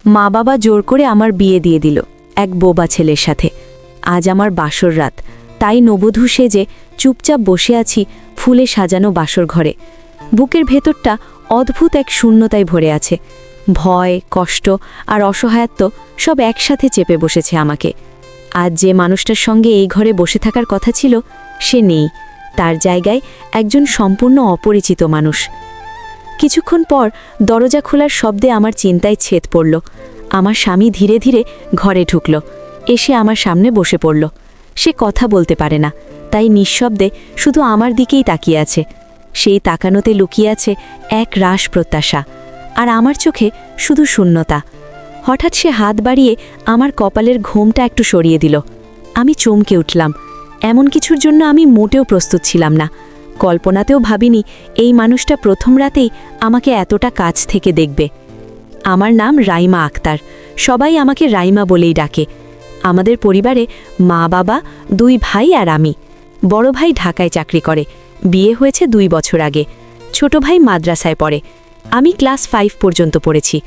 মা বাবা জোর করে আমার বিয়ে দিয়ে দিল এক বোবা ছেলের সাথে। আজ আমার বাসর রাত, তাই নবধূ সেজে চুপচাপ বসে আছি ফুলে সাজানো বাসর ঘরে। বুকের ভেতরটা অদ্ভুত এক শূন্যতায় ভরে আছে। ভয়, কষ্ট আর অসহায়ত্ব সব একসাথে চেপে বসেছে আমাকে। আজ যে মানুষটার সঙ্গে এই ঘরে বসে থাকার কথা ছিল সে নেই, তার জায়গায় একজন সম্পূর্ণ অপরিচিত মানুষ। কিছুক্ষণ পর দরজা খোলার শব্দে আমার চিন্তায় ছেদ পড়ল। আমার স্বামী ধীরে ধীরে ঘরে ঢুকল, এসে আমার সামনে বসে পড়ল। সে কথা বলতে পারে না, তাই নিঃশব্দে শুধু আমার দিকেই তাকিয়ে আছে। সেই তাকানোতে লুকিয়ে আছে এক রাস প্রত্যাশা, আর আমার চোখে শুধু শূন্যতা। হঠাৎ সে হাত বাড়িয়ে আমার কপালের ঘোমটা একটু সরিয়ে দিল। আমি চমকে উঠলাম। এমন কিছুর জন্য আমি মোটেও প্রস্তুত ছিলাম না। কল্পনাতেও ভাবিনি এই মানুষটা প্রথম রাতেই আমাকে এতটা কাছ থেকে দেখবে। আমার নাম রাইমা আক্তার, সবাই আমাকে রাইমা বলেই ডাকে। আমাদের পরিবারে মা বাবা, 2 ভাই আর আমি। বড় ভাই ঢাকায় চাকরি করে, বিয়ে হয়েছে 2 বছর আগে। ছোট ভাই মাদ্রাসায় পড়ে। আমি ক্লাস 5 পর্যন্ত পড়েছি।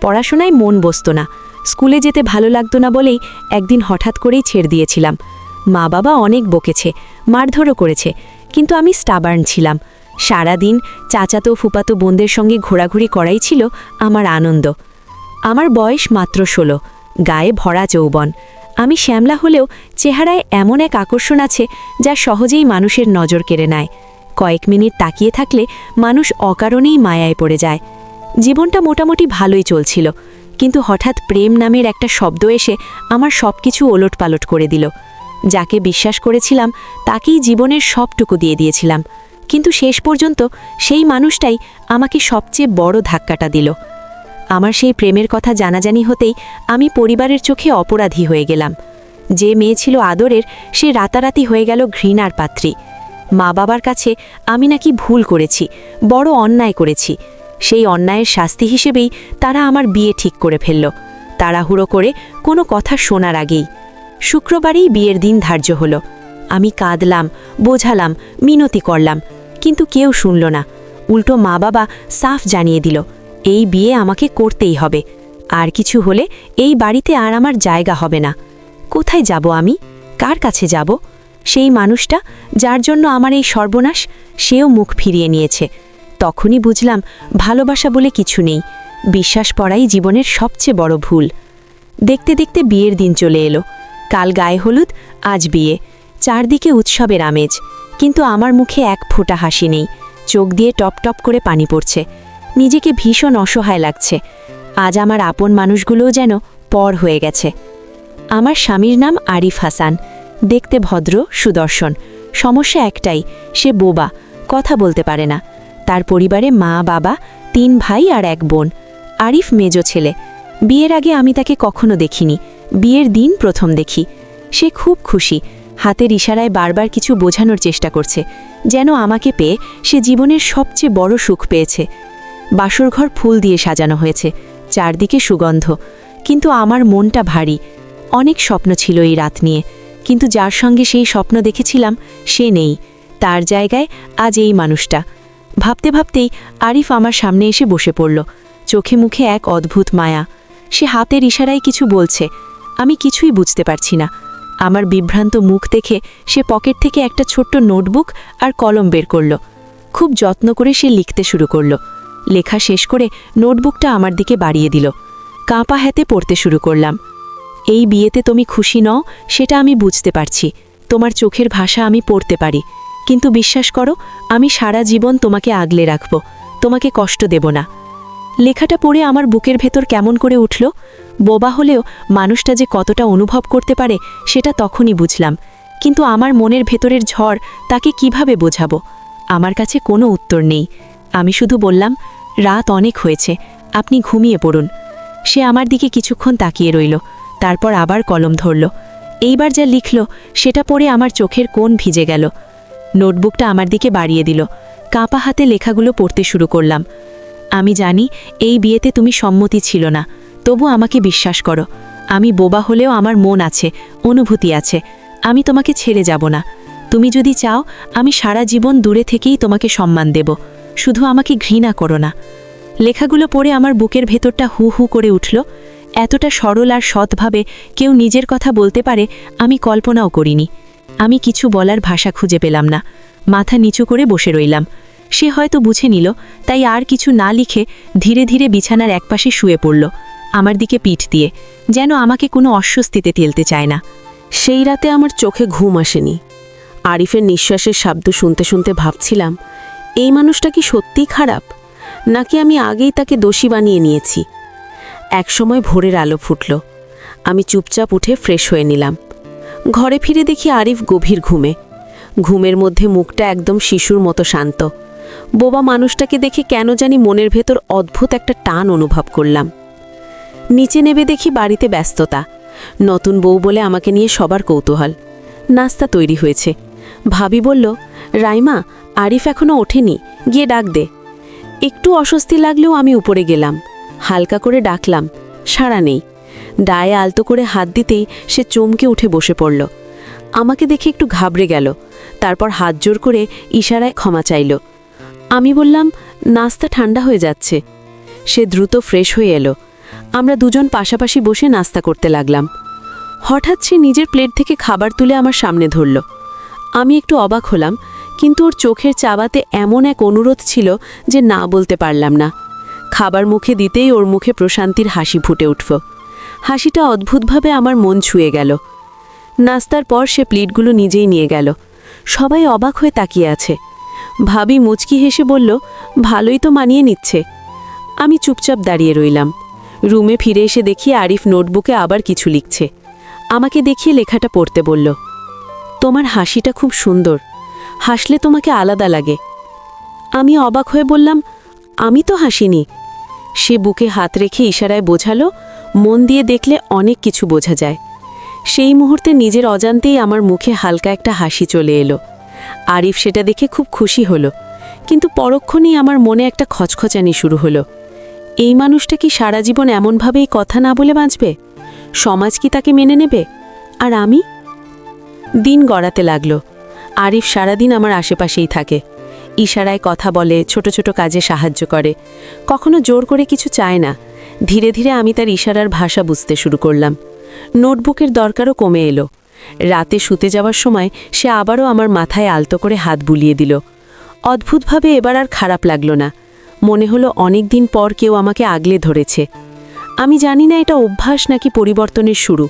পড়াশোনায় মন বসত না, স্কুলে যেতে ভালো লাগতো না বলেই একদিন হঠাৎ করেই ছেড়ে দিয়েছিলাম। মা বাবা অনেক বকেছে, মারধরও করেছে, কিন্তু আমি স্টাবার্ন ছিলাম। সারাদিন চাচাতো ফুপাতো বোনদের সঙ্গে ঘোরাঘুরি করাই ছিল আমার আনন্দ। আমার বয়স মাত্র 16, গায়ে ভরা যৌবন। আমি শ্যামলা হলেও চেহারায় এমন এক আকর্ষণ আছে যা সহজেই মানুষের নজর কেড়ে নেয়। কয়েক মিনিট তাকিয়ে থাকলে মানুষ অকারণেই মায়ায় পড়ে যায়। জীবনটা মোটামুটি ভালোই চলছিল, কিন্তু হঠাৎ প্রেম নামের একটা শব্দ এসে আমার সব কিছু ওলটপালট করে দিল। যাকে বিশ্বাস করেছিলাম তাকেই জীবনের সবটুকু দিয়ে দিয়েছিলাম, কিন্তু শেষ পর্যন্ত সেই মানুষটাই আমাকে সবচেয়ে বড় ধাক্কাটা দিল। আমার সেই প্রেমের কথা জানাজানি হতেই আমি পরিবারের চোখে অপরাধী হয়ে গেলাম। যে মেয়ে ছিল আদরের, সে রাতারাতি হয়ে গেল ঘৃণার পাত্রী। মা বাবার কাছে আমি নাকি ভুল করেছি, বড় অন্যায় করেছি। সেই অন্যায়ের শাস্তি হিসেবেই তারা আমার বিয়ে ঠিক করে ফেলল, তাড়াহুড়ো করে, কোনো কথা শোনার আগেই। শুক্রবারেই বিয়ের দিন ধার্য হলো। আমি কাঁদলাম, বোঝালাম, মিনতি করলাম, কিন্তু কেউ শুনল না। উল্টো মা বাবা সাফ জানিয়ে দিল এই বিয়ে আমাকে করতেই হবে, আর কিছু হলে এই বাড়িতে আর আমার জায়গা হবে না। কোথায় যাব আমি? কার কাছে যাব? সেই মানুষটা যার জন্য আমার এই সর্বনাশ, সেও মুখ ফিরিয়ে নিয়েছে। তখনই বুঝলাম ভালোবাসা বলে কিছু নেই, বিশ্বাস পড়াই জীবনের সবচেয়ে বড় ভুল। দেখতে দেখতে বিয়ের দিন চলে এলো। কাল গায়ে হলুদ, আজ বিয়ে। চারদিকে উৎসবের আমেজ, কিন্তু আমার মুখে এক ফোঁটা হাসি নেই। চোখ দিয়ে টপ টপ করে পানি পড়ছে। নিজেকে ভীষণ অসহায় লাগছে। আজ আমার আপন মানুষগুলোও যেন পর হয়ে গেছে। আমার স্বামীর নাম আরিফ হাসান, দেখতে ভদ্র, সুদর্শন। সমস্যা একটাই, সে বোবা, কথা বলতে পারে না। তার পরিবারে মা বাবা, 3 ভাই আর 1 বোন। আরিফ মেজো ছেলে। বিয়ের আগে আমি তাকে কখনো দেখিনি, বিয়ের দিন প্রথম দেখি। সে খুব খুশি, হাতের ইশারায় বারবার কিছু বোঝানোর চেষ্টা করছে, যেন আমাকে পেয়ে সে জীবনের সবচেয়ে বড় সুখ পেয়েছে। বাসরঘর ফুল দিয়ে সাজানো হয়েছে, চারদিকে সুগন্ধ, কিন্তু আমার মনটা ভারী। অনেক স্বপ্ন ছিল এই রাত নিয়ে, কিন্তু যার সঙ্গে সেই স্বপ্ন দেখেছিলাম সে নেই। তার জায়গায় আজ এই মানুষটা। ভাবতে ভাবতেই আরিফ আমার সামনে এসে বসে পড়ল। চোখে মুখে এক অদ্ভুত মায়া। সে হাতের ইশারায় কিছু বলছে, আমি কিছুই বুঝতে পারছি না। আমার বিভ্রান্ত মুখ দেখে সে পকেট থেকে একটা ছোট্ট নোটবুক আর কলম বের করল। খুব যত্ন করে সে লিখতে শুরু করল। লেখা শেষ করে নোটবুকটা আমার দিকে বাড়িয়ে দিল। কাঁপা হাতে পড়তে শুরু করলাম। এই বিয়েতে তুমি খুশি নও সেটা আমি বুঝতে পারছি, তোমার চোখের ভাষা আমি পড়তে পারি, কিন্তু বিশ্বাস করো আমি সারা জীবন তোমাকে আগলে রাখব, তোমাকে কষ্ট দেব না। লেখাটা পড়ে আমার বুকের ভেতর কেমন করে উঠল। বোবা হলেও মানুষটা যে কতটা অনুভব করতে পারে সেটা তখনই বুঝলাম, কিন্তু আমার মনের ভেতরের ঝড় তাকে কিভাবে বোঝাবো? আমার কাছে কোনো উত্তর নেই। আমি শুধু বললাম, রাত অনেক হয়েছে, আপনি ঘুমিয়ে পড়ুন। সে আমার দিকে কিছুক্ষণ তাকিয়ে রইল, তারপর আবার কলম ধরল। এইবার যা লিখল সেটা পড়ে আমার চোখের কোণ ভিজে গেল। নোটবুকটা আমার দিকে বাড়িয়ে দিল। কাঁপা হাতে লেখাগুলো পড়তে শুরু করলাম। আমি জানি এই বিয়েতে তুমি সম্মতি ছিল না, তবু আমাকে বিশ্বাস করো। আমি বোবা হলেও আমার মন আছে, অনুভূতি আছে। আমি তোমাকে ছেড়ে যাব না। তুমি যদি চাও আমি সারা জীবন দূরে থেকেই তোমাকে সম্মান দেব, শুধু আমাকে ঘৃণা করো না। লেখাগুলো পড়ে আমার বুকের ভেতরটা হু হু করে উঠল। এতটা সরল আর সৎভাবে কেউ নিজের কথা বলতে পারে আমি কল্পনাও করিনি। আমি কিছু বলার ভাষা খুঁজে পেলাম না, মাথা নিচু করে বসে রইলাম। সে হয়তো বুঝে নিল, তাই আর কিছু না লিখে ধীরে ধীরে বিছানার একপাশে শুয়ে পড়ল, আমার দিকে পিঠ দিয়ে, যেন আমাকে কোনো অস্বস্তিতে ঠেলতে চায় না। সেই রাতে আমার চোখে ঘুম আসেনি। আরিফের নিঃশ্বাসের শব্দ শুনতে শুনতে ভাবছিলাম, এই মানুষটা কি সত্যিই খারাপ, নাকি আমি আগেই তাকে দোষী বানিয়ে নিয়েছি। একসময় ভোরের আলো ফুটল। আমি চুপচাপ উঠে ফ্রেশ হয়ে নিলাম। ঘরে ফিরে দেখি আরিফ গভীর ঘুমে। ঘুমের মধ্যে মুখটা একদম শিশুর মতো শান্ত। বোবা মানুষটাকে দেখে কেন জানি মনের ভেতর অদ্ভুত একটা টান অনুভব করলাম। নিচে নেবে দেখি বাড়িতে ব্যস্ততা। নতুন বউ বলে আমাকে নিয়ে সবার কৌতূহল। নাস্তা তৈরি হয়েছে। ভাবি বলল, রাইমা, আরিফ এখনও ওঠেনি, গিয়ে ডাক দে। একটু অস্বস্তি লাগলেও আমি উপরে গেলাম। হালকা করে ডাকলাম, সাড়া নেই। ডায়ে আলতো করে হাত দিতেই সে চমকে উঠে বসে পড়ল। আমাকে দেখে একটু ঘাবড়ে গেল, তারপর হাত জোর করে ইশারায় ক্ষমা চাইল। আমি বললাম, নাস্তা ঠান্ডা হয়ে যাচ্ছে। সে দ্রুত ফ্রেশ হয়ে এলো। আমরা দুজন পাশাপাশি বসে নাস্তা করতে লাগলাম। হঠাৎ সে নিজের প্লেট থেকে খাবার তুলে আমার সামনে ধরল। আমি একটু অবাক হলাম, কিন্তু ওর চোখের চাওয়াতে এমন এক অনুরোধ ছিল যে না বলতে পারলাম না। খাবার মুখে দিতেই ওর মুখে প্রশান্তির হাসি ফুটে উঠল। হাসিটা অদ্ভুতভাবে আমার মন ছুঁয়ে গেল। নাস্তার পর সে প্লেটগুলো নিজেই নিয়ে গেল। সবাই অবাক হয়ে তাকিয়ে আছে। ভাবি মুচকি হেসে বলল, ভালোই তো মানিয়ে নিচ্ছে। আমি চুপচাপ দাঁড়িয়ে রইলাম। রুমে ফিরে এসে দেখি আরিফ নোটবুকে আবার কিছু লিখছে। আমাকে দেখিয়ে লেখাটা পড়তে বলল, তোমার হাসিটা খুব সুন্দর, হাসলে তোমাকে আলাদা লাগে। আমি অবাক হয়ে বললাম, আমি তো হাসিনি। সে বুকে হাত রেখে ইশারায় বোঝালো, মন দিয়ে দেখলে অনেক কিছু বোঝা যায়। সেই মুহূর্তে নিজের অজান্তেই আমার মুখে হালকা একটা হাসি চলে এলো। আরিফ সেটা দেখে খুব খুশি হলো, কিন্তু পরক্ষণেই আমার মনে একটা খচখচানি শুরু হলো। এই মানুষটা কি সারা জীবন এমনভাবেই কথা না বলে বাঁচবে? সমাজ কি তাকে মেনে নেবে? আর আমি? দিন গড়াতে লাগলো। আরিফ সারাদিন আমার আশেপাশেই থাকে। ইশারায় কথা বলে, ছোট ছোট কাজে সাহায্য করে, কখনো জোর করে কিছু চায় না। ধীরে ধীরে আমি তার ইশারার ভাষা বুঝতে শুরু করলাম। নোটবুকের দরকারও কমে এলো। রাতে শুতে যাওয়ার সময় সে আবারও আমার মাথায় আলতো করে হাত বুলিয়ে দিল। অদ্ভুতভাবে এবার আর খারাপ লাগলো না। মনে হলো অনেক দিন পর কেউ আমাকে আগলে ধরেছে। আমি জানি না এটা অভ্যাস নাকি পরিবর্তনের শুরু।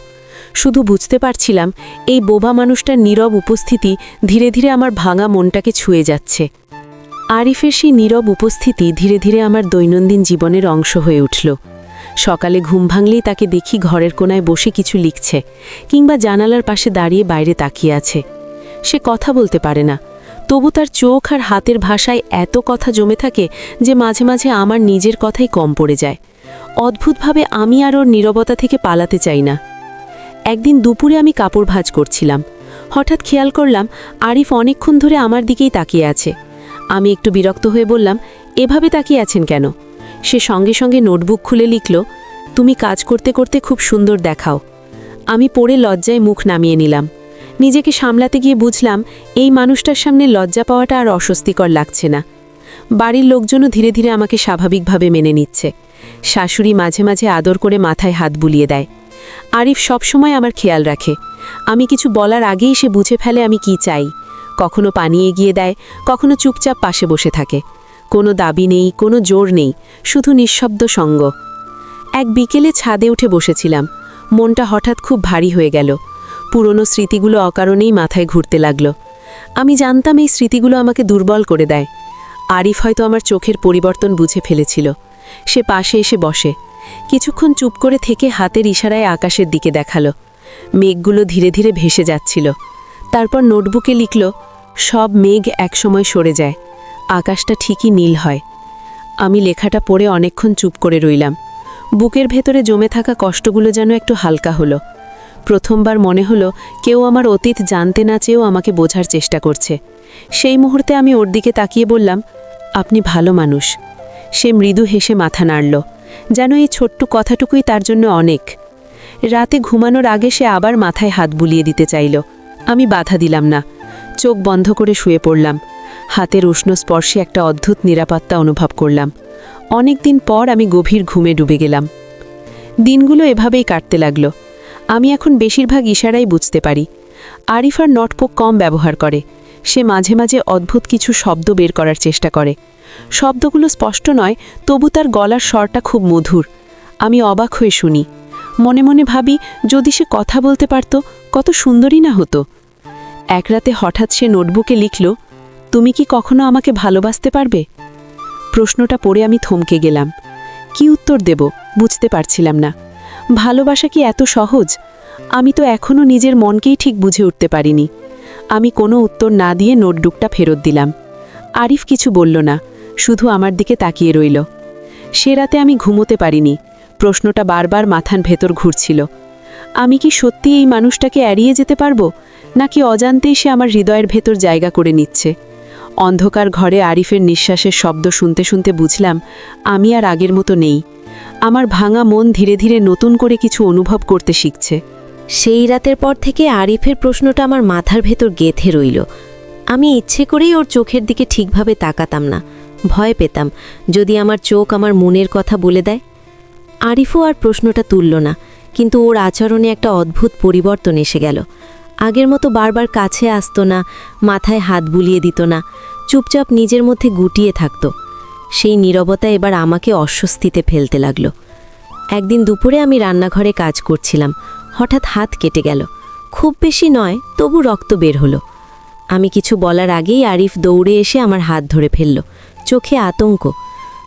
শুধু বুঝতে পারছিলাম এই বোবা মানুষটার নীরব উপস্থিতি ধীরে ধীরে আমার ভাঙা মনটাকে ছুঁয়ে যাচ্ছে। আরিফের সেই নীরব উপস্থিতি ধীরে ধীরে আমার দৈনন্দিন জীবনের অংশ হয়ে উঠল। সকালে ঘুম ভাঙলেই তাকে দেখি ঘরের কোনায় বসে কিছু লিখছে, কিংবা জানালার পাশে দাঁড়িয়ে বাইরে তাকিয়ে আছে। সে কথা বলতে পারে না, তবু তার চোখ আর হাতের ভাষায় এত কথা জমে থাকে যে মাঝে মাঝে আমার নিজের কথাই কম পড়ে যায়। অদ্ভুতভাবে আমি আর ওর নীরবতা থেকে পালাতে চাই না। একদিন দুপুরে আমি কাপড় ভাঁজ করছিলাম। হঠাৎ খেয়াল করলাম আরিফ অনেকক্ষণ ধরে আমার দিকেই তাকিয়ে আছে। আমি একটু বিরক্ত হয়ে বললাম, এভাবে তাকিয়ে আছেন কেন? সে সঙ্গে সঙ্গে নোটবুক খুলে লিখল, তুমি কাজ করতে করতে খুব সুন্দর দেখাও। আমি পড়ে লজ্জায় মুখ নামিয়ে নিলাম। নিজেকে সামলাতে গিয়ে বুঝলাম এই মানুষটার সামনে লজ্জা পাওয়াটা আর অস্বস্তিকর লাগছে না। বাড়ির লোকজনও ধীরে ধীরে আমাকে স্বাভাবিকভাবে মেনে নিচ্ছে। শাশুড়ি মাঝে মাঝে আদর করে মাথায় হাত বুলিয়ে দেয়। আরিফ সবসময় আমার খেয়াল রাখে। আমি কিছু বলার আগেই সে বুঝে ফেলে আমি কি চাই। কখনো পানি এগিয়ে দেয়, কখনো চুপচাপ পাশে বসে থাকে। কোনো দাবি নেই, কোনো জোর নেই, শুধু নিঃশব্দ সঙ্গ। এক বিকেলে ছাদে উঠে বসেছিলাম। মনটা হঠাৎ খুব ভারী হয়ে গেল। পুরনো স্মৃতিগুলো অকারণেই মাথায় ঘুরতে লাগলো। আমি জানতাম এই স্মৃতিগুলো আমাকে দুর্বল করে দেয়। আরিফ হয়তো আমার চোখের পরিবর্তন বুঝে ফেলেছিল। সে পাশে এসে বসে, কিছুক্ষণ চুপ করে থেকে হাতের ইশারায় আকাশের দিকে দেখালো। মেঘগুলো ধীরে ধীরে ভেসে যাচ্ছিল। তারপর নোটবুকে লিখল, সব মেঘ একসময় সরে যায়, আকাশটা ঠিকই নীল হয়। আমি লেখাটা পড়ে অনেকক্ষণ চুপ করে রইলাম। বুকের ভেতরে জমে থাকা কষ্টগুলো যেন একটু হালকা হলো। প্রথমবার মনে হলো কেউ আমার অতীত জানতে না চেয়েও আমাকে বোঝার চেষ্টা করছে। সেই মুহূর্তে আমি ওর দিকে তাকিয়ে বললাম, আপনি ভালো মানুষ। সে মৃদু হেসে মাথা নাড়ল, যেন এই ছোট্ট কথাটুকুই তার জন্য অনেক। রাতে ঘুমানোর আগে সে আবার মাথায় হাত বুলিয়ে দিতে চাইল। আমি বাধা দিলাম না। চোখ বন্ধ করে শুয়ে পড়লাম। হাতের উষ্ণ স্পর্শে একটা অদ্ভুত নিরাপত্তা অনুভব করলাম। অনেক দিন পর আমি গভীর ঘুমে ডুবে গেলাম। দিনগুলো এভাবেই কাটতে লাগলো। আমি এখন বেশিরভাগ ইশারাই বুঝতে পারি। আরিফ আর নোটবুক কম ব্যবহার করে। সে মাঝে মাঝে অদ্ভুত কিছু শব্দ বের করার চেষ্টা করে। শব্দগুলো স্পষ্ট নয়, তবু তার গলার স্বরটা খুব মধুর। আমি অবাক হয়ে শুনি। মনে মনে ভাবি, যদি সে কথা বলতে পারত কত সুন্দরই না হতো। এক রাতে হঠাৎ সে নোটবুকে লিখল, তুমি কি কখনো আমাকে ভালোবাসতে পারবে? প্রশ্নটা পড়ে আমি থমকে গেলাম। কি উত্তর দেব বুঝতে পারছিলাম না। ভালোবাসা কি এত সহজ? আমি তো এখনও নিজের মনকেই ঠিক বুঝে উঠতে পারিনি। আমি কোনো উত্তর না দিয়ে নোটবুকটা ফেরত দিলাম। আরিফ কিছু বলল না, শুধু আমার দিকে তাকিয়ে রইল। সে রাতে আমি ঘুমোতে পারিনি। প্রশ্নটা বারবার মাথার ভেতর ঘুরছিল। আমি কি সত্যি এই মানুষটাকে এড়িয়ে যেতে পারবো, নাকি অজান্তেই সে আমার হৃদয়ের ভেতর জায়গা করে নিচ্ছে? অন্ধকার ঘরে আরিফের নিঃশ্বাসের শব্দ শুনতে শুনতে বুঝলাম আমি আর আগের মতো নেই। আমার ভাঙা মন ধীরে ধীরে নতুন করে কিছু অনুভব করতে শিখছে। সেই রাতের পর থেকে আরিফের প্রশ্নটা আমার মাথার ভেতর গেঁথে রইল। আমি ইচ্ছে করেই ওর চোখের দিকে ঠিকভাবে তাকাতাম না। ভয় পেতাম যদি আমার চোখ আমার মনের কথা বলে দেয়। আরিফও আর প্রশ্নটা তুলল না, কিন্তু ওর আচরণে একটা অদ্ভুত পরিবর্তন এসে গেল। আগের মতো বারবার কাছে আসতো না, মাথায় হাত বুলিয়ে দিত না, চুপচাপ নিজের মধ্যে গুটিয়ে থাকত। সেই নীরবতা এবার আমাকে অস্বস্তিতে ফেলতে লাগলো। একদিন দুপুরে আমি রান্নাঘরে কাজ করছিলাম, হঠাৎ হাত কেটে গেল। খুব বেশি নয়, তবু রক্ত বের হলো। আমি কিছু বলার আগেই আরিফ দৌড়ে এসে আমার হাত ধরে ফেলল। চোখে আতঙ্ক।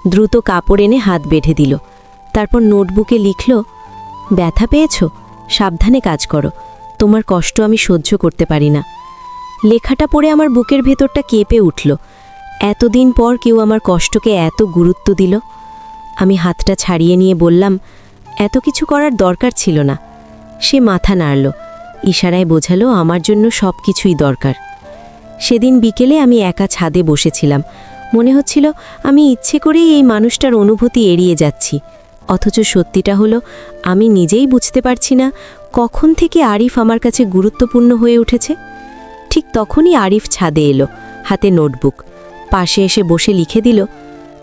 দ্রুত কাপড় এনে হাত বেঁধে দিল। তারপর নোটবুকে লিখল, ব্যথা পেয়েছ? সাবধানে কাজ করো, তোমার কষ্ট আমি সহ্য করতে পারি না। লেখাটা পড়ে আমার বুকের ভেতরটা কেঁপে উঠল। এতদিন পর কেউ আমার কষ্টকে এত গুরুত্ব দিল। আমি হাতটা ছাড়িয়ে নিয়ে বললাম, এত কিছু করার দরকার ছিল না। সে মাথা নাড়ল, ইশারায় বোঝালো আমার জন্য সব কিছুই দরকার। সেদিন বিকেলে আমি একা ছাদে বসেছিলাম। মনে হচ্ছিল আমি ইচ্ছে করেই এই মানুষটার অনুভূতি এড়িয়ে যাচ্ছি। অথচ সত্যিটা হলো, আমি নিজেই বুঝতে পারছি না কখন থেকে আরিফ আমার কাছে গুরুত্বপূর্ণ হয়ে উঠেছে। ঠিক তখনই আরিফ ছাদে এলো, হাতে নোটবুক। পাশে এসে বসে লিখে দিল,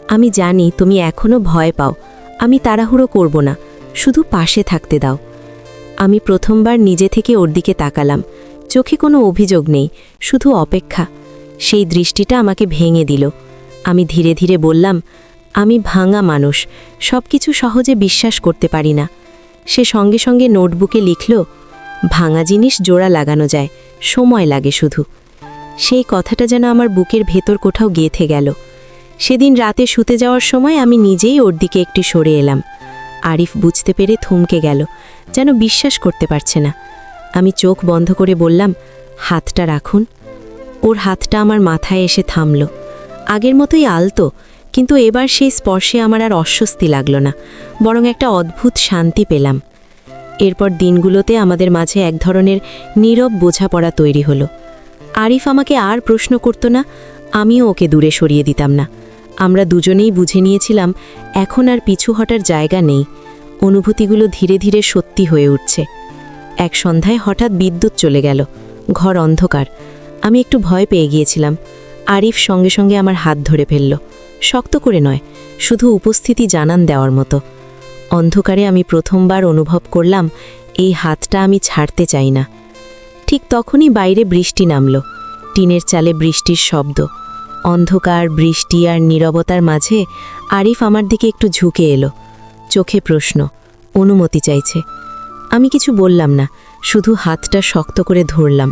আমি জানি তুমি এখনও ভয় পাও, আমি তাড়াহুড়ো করব না, শুধু পাশে থাকতে দাও। আমি প্রথমবার নিজে থেকে ওর দিকে তাকালাম। চোখে কোনো অভিযোগ নেই, শুধু অপেক্ষা। সেই দৃষ্টিটা আমাকে ভেঙে দিল। আমি ধীরে ধীরে বললাম, আমি ভাঙা মানুষ, সব কিছু সহজে বিশ্বাস করতে পারি না। সে সঙ্গে সঙ্গে নোটবুকে লিখল, ভাঙা জিনিস জোড়া লাগানো যায়, সময় লাগে শুধু। সেই কথাটা যেন আমার বুকের ভেতর কোথাও গেঁথে গেল। সেদিন রাতে শুতে যাওয়ার সময় আমি নিজেই ওর দিকে একটু সরে এলাম। আরিফ বুঝতে পেরে থমকে গেল, যেন বিশ্বাস করতে পারছে না। আমি চোখ বন্ধ করে বললাম, হাতটা রাখুন। ওর হাতটা আমার মাথায় এসে থামল। আগের মতোই আলতো, কিন্তু এবার সেই স্পর্শে আমার আর অস্বস্তি লাগলো না, বরং একটা অদ্ভুত শান্তি পেলাম। এরপর দিনগুলোতে আমাদের মাঝে এক ধরনের নীরব বোঝাপড়া তৈরি হলো। আরিফ আমাকে আর প্রশ্ন করত না, আমিও ওকে দূরে সরিয়ে দিতাম না। আমরা দুজনেই বুঝে নিয়েছিলাম এখন আর পিছু হটার জায়গা নেই। অনুভূতিগুলো ধীরে ধীরে সত্যি হয়ে উঠছে। এক সন্ধ্যায় হঠাৎ বিদ্যুৎ চলে গেল। ঘর অন্ধকার। আমি একটু ভয় পেয়ে গিয়েছিলাম। আরিফ সঙ্গে সঙ্গে আমার হাত ধরে ফেলল, শক্ত করে নয়, শুধু উপস্থিতি জানান দেওয়ার মতো। অন্ধকারে আমি প্রথমবার অনুভব করলাম এই হাতটা আমি ছাড়তে চাই না। ঠিক তখনই বাইরে বৃষ্টি নামল। টিনের চালে বৃষ্টির শব্দ। অন্ধকার, বৃষ্টি আর নীরবতার মাঝে আরিফ আমার দিকে একটু ঝুঁকে এলো। চোখে প্রশ্ন, অনুমতি চাইছে। আমি কিছু বললাম না, শুধু হাতটা শক্ত করে ধরলাম।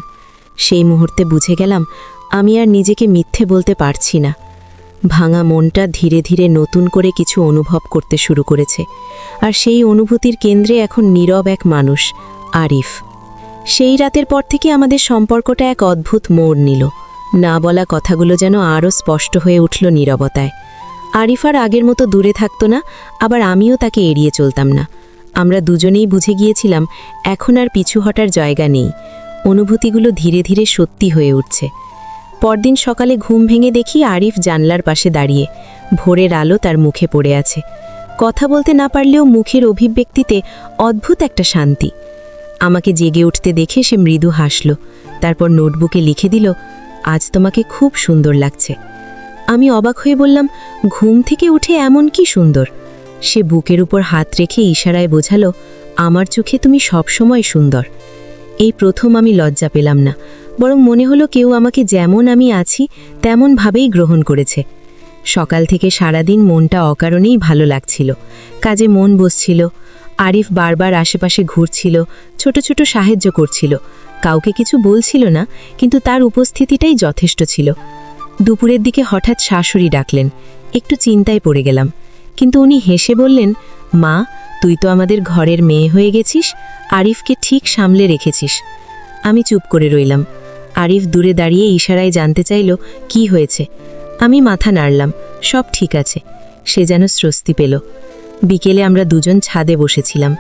সেই মুহূর্তে বুঝে গেলাম আমি আর নিজেকে মিথ্যে বলতে পারছি না। ভাঙা মনটা ধীরে ধীরে নতুন করে কিছু অনুভব করতে শুরু করেছে, আর সেই অনুভূতির কেন্দ্রে এখন নীরব এক মানুষ, আরিফ। সেই রাতের পর থেকে আমাদের সম্পর্কটা এক অদ্ভুত মোড় নিল। না বলা কথাগুলো যেন আরও স্পষ্ট হয়ে উঠল নীরবতায়। আরিফ আর আগের মতো দূরে থাকত না, আবার আমিও তাকে এড়িয়ে চলতাম না। আমরা দুজনেই বুঝে গিয়েছিলাম এখন আর পিছু হটার জায়গা নেই। অনুভূতিগুলো ধীরে ধীরে সত্যি হয়ে উঠছে। পরদিন সকালে ঘুম ভেঙে দেখি আরিফ জানলার পাশে দাঁড়িয়ে। ভোরের আলো তার মুখে পড়ে আছে। কথা বলতে না পারলেও মুখের অভিব্যক্তিতে অদ্ভুত একটা শান্তি। আমাকে জেগে উঠতে দেখে সে মৃদু হাসল। তারপর নোটবুকে লিখে দিল, আজ তোমাকে খুব সুন্দর লাগছে। আমি অবাক হয়ে বললাম, ঘুম থেকে উঠে এমন কি সুন্দর? সে বুকের উপর হাত রেখে ইশারায় বোঝালো, আমার চোখে তুমি সবসময় সুন্দর। এই প্রথম আমি লজ্জা পেলাম না, বরং মনে হলো কেউ আমাকে যেমন আমি আছি তেমনভাবেই গ্রহণ করেছে। সকাল থেকে সারাদিন মনটা অকারণেই ভালো লাগছিল। কাজে মন বসছিল। আরিফ বারবার আশেপাশে ঘুরছিল, ছোট ছোট সাহায্য করছিল। কাউকে কিছু বলছিল না, কিন্তু তার উপস্থিতিটাই যথেষ্ট ছিল। দুপুরের দিকে হঠাৎ শাশুড়ি ডাকলেন। একটু চিন্তায় পড়ে গেলাম, কিন্তু উনি হেসে বললেন, মা, তুই তো আমাদের ঘরের মেয়ে হয়ে গেছিস, আরিফকে ঠিক সামলে রেখেছিস। আমি চুপ করে রইলাম। আরিফ দূরে দাঁড়িয়ে ইশারায় জানতে চাইল কি হয়েছে। আমি মাথা নাড়লাম, সব ঠিক আছে। সে যেন স্বস্তি পেল। বিকেলে আমরা দুজন ছাদে বসেছিলাম।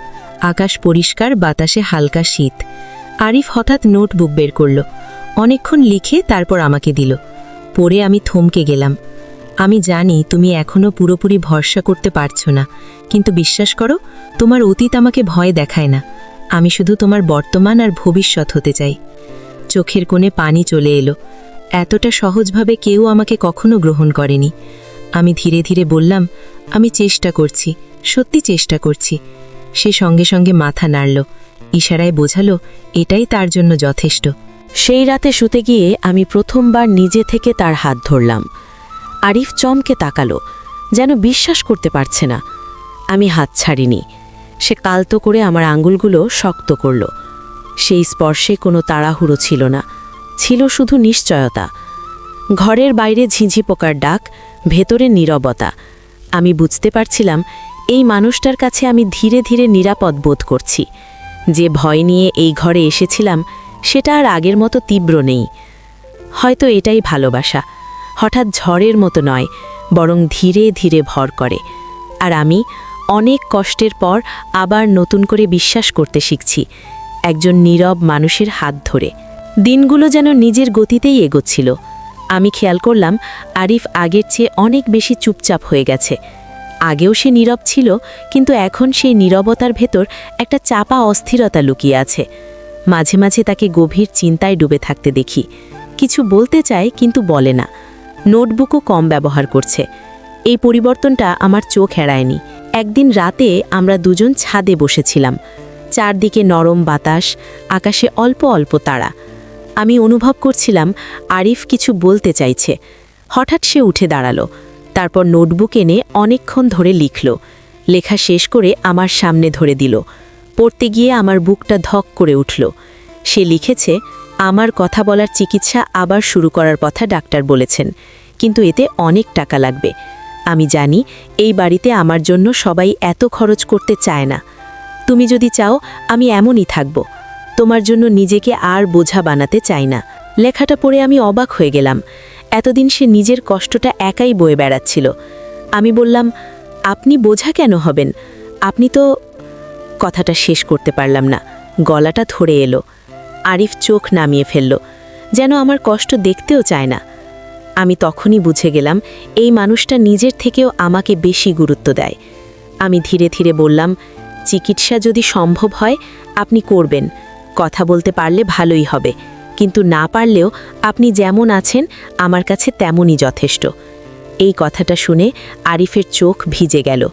আকাশ পরিষ্কার, বাতাসে হালকা শীত। আরিফ হঠাৎ নোটবুক বের করল। অনেকক্ষণ লিখে তারপর আমাকে দিল। পড়ে আমি থমকে গেলাম। আমি জানি তুমি এখনও পুরোপুরি ভরসা করতে পারছো না, কিন্তু বিশ্বাস করো, তোমার অতীত আমাকে ভয় দেখায় না। আমি শুধু তোমার বর্তমান আর ভবিষ্যৎ হতে চাই। চোখের কোণে পানি চলে এলো। এতটা সহজভাবে কেউ আমাকে কখনো গ্রহণ করেনি। আমি ধীরে ধীরে বললাম, আমি চেষ্টা করছি, সত্যি চেষ্টা করছি। সে সঙ্গে সঙ্গে মাথা নাড়ল, ইশারায় বোঝালো এটাই তার জন্য যথেষ্ট। সেই রাতে শুতে গিয়ে আমি প্রথমবার নিজে থেকে তার হাত ধরলাম। আরিফ চমকে তাকালো, যেন বিশ্বাস করতে পারছে না। আমি হাত ছাড়িনি। সে কালতো করে আমার আঙুলগুলো শক্ত করল। সেই স্পর্শে কোনো তাড়াহুড়ো ছিল না, ছিল শুধু নিশ্চয়তা। ঘরের বাইরে ঝিঁঝি পোকার ডাক, ভেতরে নীরবতা। আমি বুঝতে পারছিলাম এই মানুষটার কাছে আমি ধীরে ধীরে নিরাপদ বোধ করছি। যে ভয় নিয়ে এই ঘরে এসেছিলাম সেটা আর আগের মতো তীব্র নেই। হয়তো এটাই ভালোবাসা, হঠাৎ ঝড়ের মতো নয়, বরং ধীরে ধীরে ভর করে। আর আমি অনেক কষ্টের পর আবার নতুন করে বিশ্বাস করতে শিখছি, একজন নীরব মানুষের হাত ধরে। দিনগুলো যেন নিজের গতিতেই এগোচ্ছিল। আমি খেয়াল করলাম আরিফ আগের চেয়ে অনেক বেশি চুপচাপ হয়ে গেছে। আগেও সে নীরব ছিল, কিন্তু এখন সেই নীরবতার ভেতর একটা চাপা অস্থিরতা লুকিয়ে আছে। মাঝে মাঝে তাকে গভীর চিন্তায় ডুবে থাকতে দেখি। কিছু বলতে চায় কিন্তু বলে না। নোটবুকও কম ব্যবহার করছে। এই পরিবর্তনটা আমার চোখ এড়ায়নি। একদিন রাতে আমরা দুজন ছাদে বসেছিলাম। চারদিকে নরম বাতাস, আকাশে অল্প অল্প তারা। আমি অনুভব করছিলাম আরিফ কিছু বলতে চাইছে। হঠাৎ সে উঠে দাঁড়ালো, তারপর নোটবুক এনে অনেকক্ষণ ধরে লিখল। লেখা শেষ করে আমার সামনে ধরে দিল। পড়তে গিয়ে আমার বুকটা ধক করে উঠল। সে লিখেছে, আমার কথা বলার চিকিৎসা আবার শুরু করার কথা ডাক্তার বলেছেন, কিন্তু এতে অনেক টাকা লাগবে। আমি জানি এই বাড়িতে আমার জন্য সবাই এত খরচ করতে চায় না। তুমি যদি চাও আমি এমনই থাকব। তোমার জন্য নিজেকে আর বোঝা বানাতে চাই না। লেখাটা পড়ে আমি অবাক হয়ে গেলাম। এতদিন সে নিজের কষ্টটা একাই বয়ে বেড়াচ্ছিল। আমি বললাম, আপনি বোঝা কেন হবেন? আপনি তো... কথাটা শেষ করতে পারলাম না, গলাটা ধরে এলো। আরিফ চোখ নামিয়ে ফেলল, যেন আমার কষ্ট দেখতেও চায় না। আমি তখনই বুঝে গেলাম এই মানুষটা নিজের থেকেও আমাকে বেশি গুরুত্ব দেয়। আমি ধীরে ধীরে বললাম, চিকিৎসা যদি সম্ভব হয় আপনি করবেন। কথা বলতে পারলে ভালোই হবে, কিন্তু না পারলেও আপনি যেমন আছেন আমার কাছে তেমনই যথেষ্ট। এই কথাটা শুনে আরিফের চোখ ভিজে গেল।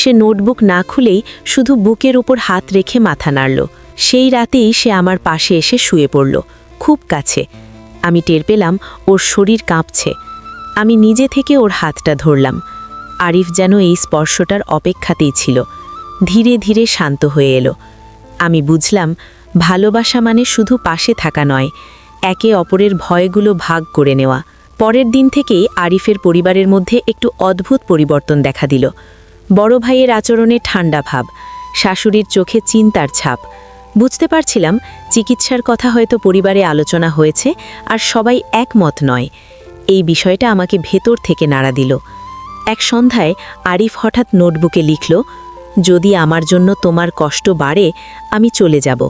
সে নোটবুক না খুলেই শুধু বুকের উপর হাত রেখে মাথা নাড়ল। সেই রাতেই সে আমার পাশে এসে শুয়ে পড়ল, খুব কাছে। আমি টের পেলাম ওর শরীর কাঁপছে। আমি নিজে থেকে ওর হাতটা ধরলাম। আরিফ যেন এই স্পর্শটার অপেক্ষাতেই ছিল। ধীরে ধীরে শান্ত হয়ে এলো। আমি বুঝলাম ভালোবাসা মানে শুধু পাশে থাকা নয়, একে অপরের ভয়গুলো ভাগ করে নেওয়া। পরের দিন থেকেই আরিফের পরিবারের মধ্যে একটু অদ্ভুত পরিবর্তন দেখা দিল। বড় ভাইয়ের আচরণে ঠান্ডা ভাব, শাশুড়ির চোখে চিন্তার ছাপ। বুঝতে পারছিলাম চিকিৎসার কথা হয়তো পরিবারে আলোচনা হয়েছে আর সবাই একমত নয়। এই বিষয়টা আমাকে ভেতর থেকে নাড়া দিল। এক সন্ধ্যায় আরিফ হঠাৎ নোটবুকে লিখল, যদি আমার জন্য তোমার কষ্ট বাড়ে আমি চলে যাব।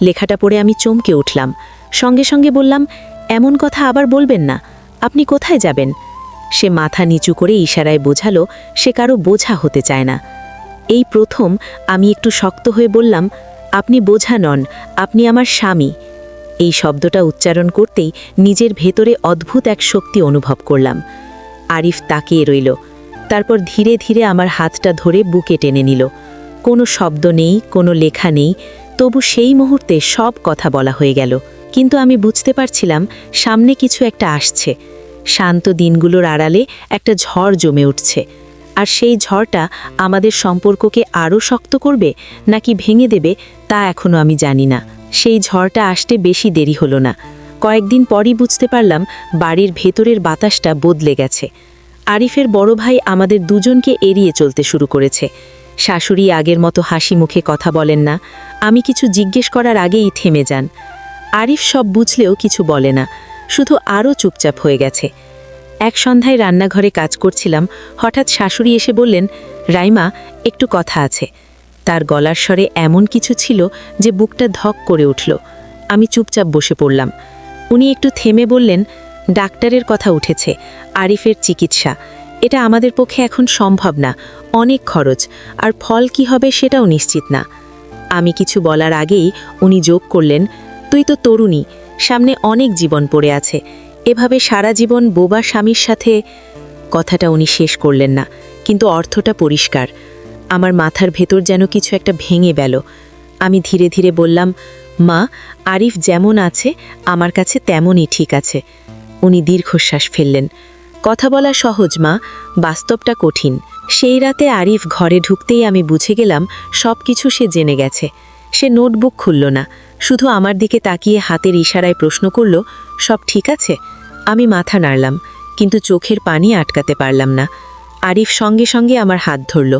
লেখাটা পড়ে আমি চমকে উঠলাম। সঙ্গে সঙ্গে বললাম, এমন কথা আবার বলবেন না, আপনি কোথায় যাবেন? সে মাথা নিচু করে ইশারায় বোঝালো সে কারো বোঝা হতে চায় না। এই প্রথম আমি একটু শক্ত হয়ে বললাম, আপনি বোঝা নন, আপনি আমার স্বামী। এই শব্দটা উচ্চারণ করতেই নিজের ভেতরে অদ্ভুত এক শক্তি অনুভব করলাম। আরিফ তাকিয়ে রইল। তারপর ধীরে ধীরে আমার হাতটা ধরে বুকে টেনে নিল। কোনো শব্দ নেই, কোনো লেখা নেই, তবু সেই মুহূর্তে সব কথা বলা হয়ে গেল। কিন্তু আমি বুঝতে পারছিলাম সামনে কিছু একটা আসছে। শান্ত দিনগুলোর আড়ালে একটা ঝড় জমে উঠছে। আর সেই ঝড়টা আমাদের সম্পর্ককে আরও শক্ত করবে নাকি ভেঙে দেবে তা এখনও আমি জানি না। সেই ঝড়টা আসতে বেশি দেরি হলো না। কয়েকদিন পরই বুঝতে পারলাম বাড়ির ভেতরের বাতাসটা বদলে গেছে। আরিফের বড় ভাই আমাদের দুজনকে এড়িয়ে চলতে শুরু করেছে। শাশুড়ি আগের মতো হাসি মুখে কথা বলেন না। আমি কিছু জিজ্ঞেস করার আগেই থেমে যান। আরিফ সব বুঝলেও কিছু বলে না, শুধু আরও চুপচাপ হয়ে গেছে। এক সন্ধ্যায় রান্নাঘরে কাজ করছিলাম, হঠাৎ শাশুড়ি এসে বললেন, রাইমা, একটু কথা আছে। তার গলার স্বরে এমন কিছু ছিল যে বুকটা ধক করে উঠল। আমি চুপচাপ বসে পড়লাম। উনি একটু থেমে বললেন, ডাক্তারের কথা উঠেছে, আরিফের চিকিৎসা। এটা আমাদের পক্ষে এখন সম্ভব না, অনেক খরচ, আর ফল কি হবে সেটাও নিশ্চিত না। আমি কিছু বলার আগেই উনি যোগ করলেন, তুই তো তরুণী, সামনে অনেক জীবন পড়ে আছে, এভাবে সারা জীবন বোবা স্বামীর সাথে। কথাটা উনি শেষ করলেন না, কিন্তু অর্থটা পরিষ্কার। আমার মাথার ভেতর যেন কিছু একটা ভেঙে গেল। আমি ধীরে ধীরে বললাম, মা, আরিফ যেমন আছে আমার কাছে তেমনই ঠিক আছে। উনি দীর্ঘশ্বাস ফেললেন। কথা বলা সহজ মা, বাস্তবটা কঠিন। সেই রাতে আরিফ ঘরে ঢুকতেই আমি বুঝে গেলাম সব কিছু সে জেনে গেছে। সে নোটবুক খুলল না, শুধু আমার দিকে তাকিয়ে হাতের ইশারায় প্রশ্ন করল, সব ঠিক আছে? আমি মাথা নাড়লাম, কিন্তু চোখের পানি আটকাতে পারলাম না। আরিফ সঙ্গে সঙ্গে আমার হাত ধরল,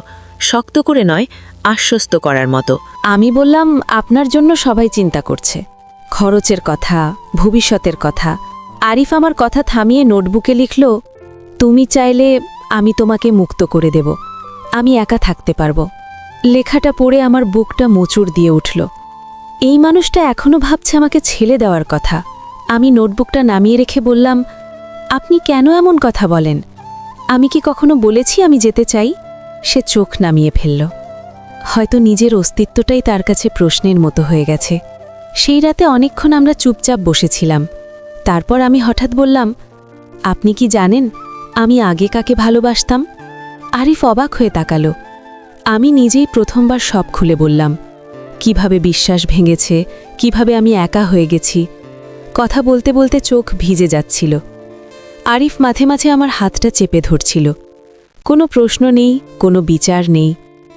শক্ত করে নয়, আশ্বস্ত করার মতো। আমি বললাম, আপনার জন্য সবাই চিন্তা করছে, খরচের কথা, ভবিষ্যতের কথা। আরিফ আমার কথা থামিয়ে নোটবুকে লিখল, তুমি চাইলে আমি তোমাকে মুক্ত করে দেব, আমি একা থাকতে পারবো। লেখাটা পড়ে আমার বুকটা মোচড় দিয়ে উঠল। এই মানুষটা এখনও ভাবছে আমাকে ছেড়ে দেওয়ার কথা। আমি নোটবুকটা নামিয়ে রেখে বললাম, আপনি কেন এমন কথা বলেন? আমি কি কখনো বলেছি আমি যেতে চাই? সে চোখ নামিয়ে ফেলল। হয়তো নিজের অস্তিত্বটাই তার কাছে প্রশ্নের মতো হয়ে গেছে। সেই রাতে অনেকক্ষণ আমরা চুপচাপ বসেছিলাম। তারপর আমি হঠাৎ বললাম, আপনি কি জানেন আমি আগে কাকে ভালোবাসতাম? আরিফ অবাক হয়ে তাকালো। আমি নিজেই প্রথমবার সব খুলে বললাম, কিভাবে বিশ্বাস ভেঙেছে, কিভাবে আমি একা হয়ে গেছি। কথা বলতে বলতে চোখ ভিজে যাচ্ছিল। আরিফ মাঝে মাঝে আমার হাতটা চেপে ধরছিল। কোনো প্রশ্ন নেই, কোনো বিচার নেই।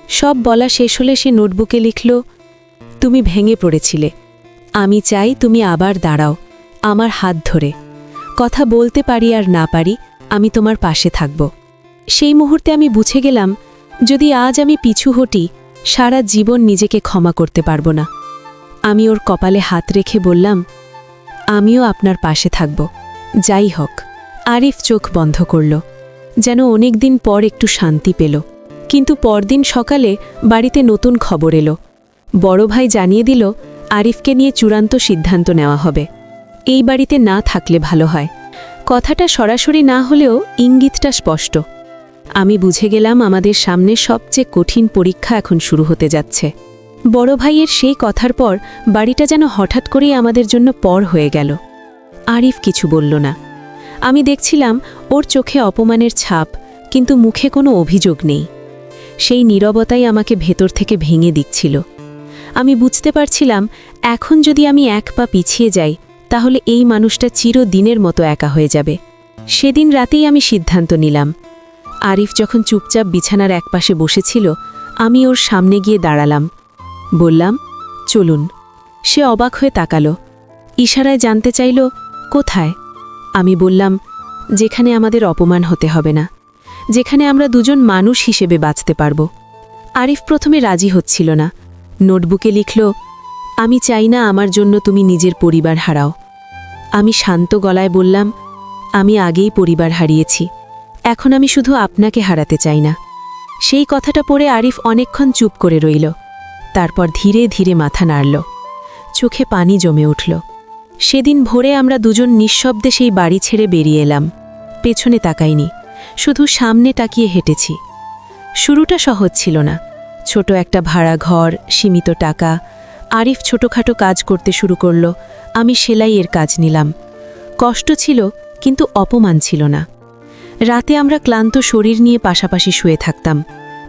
সব বলা শেষ হলে সে নোটবুকে লিখল, তুমি ভেঙে পড়েছিলে, আমি চাই তুমি আবার দাঁড়াও, আমার হাত ধরে। কথা বলতে পারি আর না পারি, আমি তোমার পাশে থাকব। সেই মুহূর্তে আমি বুঝে গেলাম, যদি আজ আমি পিছু হটি, সারা জীবন নিজেকে ক্ষমা করতে পারব না। আমি ওর কপালে হাত রেখে বললাম, আমিও আপনার পাশে থাকব, যাই হোক। আরিফ চোখ বন্ধ করল, যেন অনেক দিন পর একটু শান্তি পেল। কিন্তু পরদিন সকালে বাড়িতে নতুন খবর এলো। বড় ভাই জানিয়ে দিল, আরিফকে নিয়ে চূড়ান্ত সিদ্ধান্ত নেওয়া হবে। এই বাড়িতে না থাকলে ভালো হয়। কথাটা সরাসরি না হলেও ইঙ্গিতটা স্পষ্ট। আমি বুঝে গেলাম আমাদের সামনে সবচেয়ে কঠিন পরীক্ষা এখন শুরু হতে যাচ্ছে। বড় ভাইয়ের সেই কথার পর বাড়িটা যেন হঠাৎ করেই আমাদের জন্য পর হয়ে গেল। আরিফ কিছু বলল না। আমি দেখছিলাম ওর চোখে অপমানের ছাপ, কিন্তু মুখে কোনো অভিযোগ নেই। সেই নীরবতাই আমাকে ভেতর থেকে ভেঙে দিচ্ছিল। আমি বুঝতে পারছিলাম, এখন যদি আমি এক পা পিছিয়ে যাই, তাহলে এই মানুষটা চিরদিনের মতো একা হয়ে যাবে। সেদিন রাতেই আমি সিদ্ধান্ত নিলাম। আরিফ যখন চুপচাপ বিছানার একপাশে বসেছিল, আমি ওর সামনে গিয়ে দাঁড়ালাম। বললাম, চলুন। সে অবাক হয়ে তাকালো, ইশারায় জানতে চাইল, কোথায়? আমি বললাম, যেখানে আমাদের অপমান হতে হবে না, যেখানে আমরা দুজন মানুষ হিসেবে বাঁচতে পারব। আরিফ প্রথমে রাজি হচ্ছিল না। নোটবুকে লিখল, আমি চাই না আমার জন্য তুমি নিজের পরিবার হারাও। আমি শান্ত গলায় বললাম, আমি আগেই পরিবার হারিয়েছি, এখন আমি শুধু আপনাকে হারাতে চাই না। সেই কথাটা পড়ে আরিফ অনেকক্ষণ চুপ করে রইল। তারপর ধীরে ধীরে মাথা নাড়ল, চোখে পানি জমে উঠল। সেদিন ভোরে আমরা দুজন নিঃশব্দে সেই বাড়ি ছেড়ে বেরিয়ে এলাম। পেছনে তাকাইনি, শুধু সামনে তাকিয়ে হেঁটেছি। শুরুটা সহজ ছিল না। ছোট একটা ভাড়া ঘর, সীমিত টাকা। আরিফ ছোটখাটো কাজ করতে শুরু করল, আমি সেলাইয়ের কাজ নিলাম। কষ্ট ছিল, কিন্তু অপমান ছিল না। রাতে আমরা ক্লান্ত শরীর নিয়ে পাশাপাশি শুয়ে থাকতাম।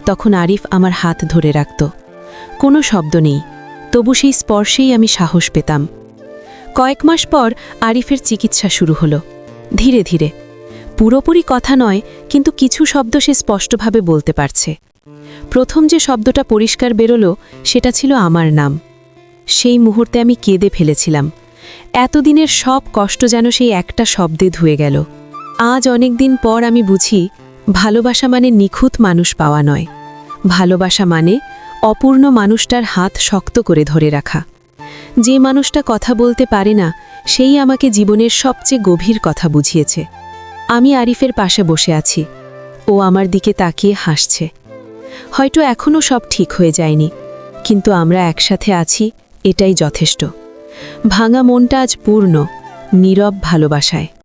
তখন আরিফ আমার হাত ধরে রাখত। কোনো শব্দ নেই, তবু সেই স্পর্শেই আমি সাহস পেতাম। কয়েক মাস পর আরিফের চিকিৎসা শুরু হলো, ধীরে ধীরে। পুরোপুরি কথা নয়, কিন্তু কিছু শব্দ সে স্পষ্টভাবে বলতে পারছে। প্রথম যে শব্দটা পরিষ্কার বেরোলো সেটা ছিল আমার নাম। সেই মুহূর্তে আমি কেঁদে ফেলেছিলাম। এতদিনের সব কষ্ট যেন সেই একটা শব্দে ধুয়ে গেল। আজ অনেক দিন পর আমি বুঝি, ভালোবাসা মানে নিখুঁত মানুষ পাওয়া নয়। ভালোবাসা মানে অপূর্ণ মানুষটার হাত শক্ত করে ধরে রাখা। যে মানুষটা কথা বলতে পারে না, সেই আমাকে জীবনের সবচেয়ে গভীর কথা বুঝিয়েছে। আমি আরিফের পাশে বসে আছি, ও আমার দিকে তাকিয়ে হাসছে। হয়তো এখনও সব ঠিক হয়ে যায়নি, কিন্তু আমরা একসাথে আছি, এটাই যথেষ্ট। ভাঙা মনটা আজ পূর্ণ, নীরব ভালোবাসায়।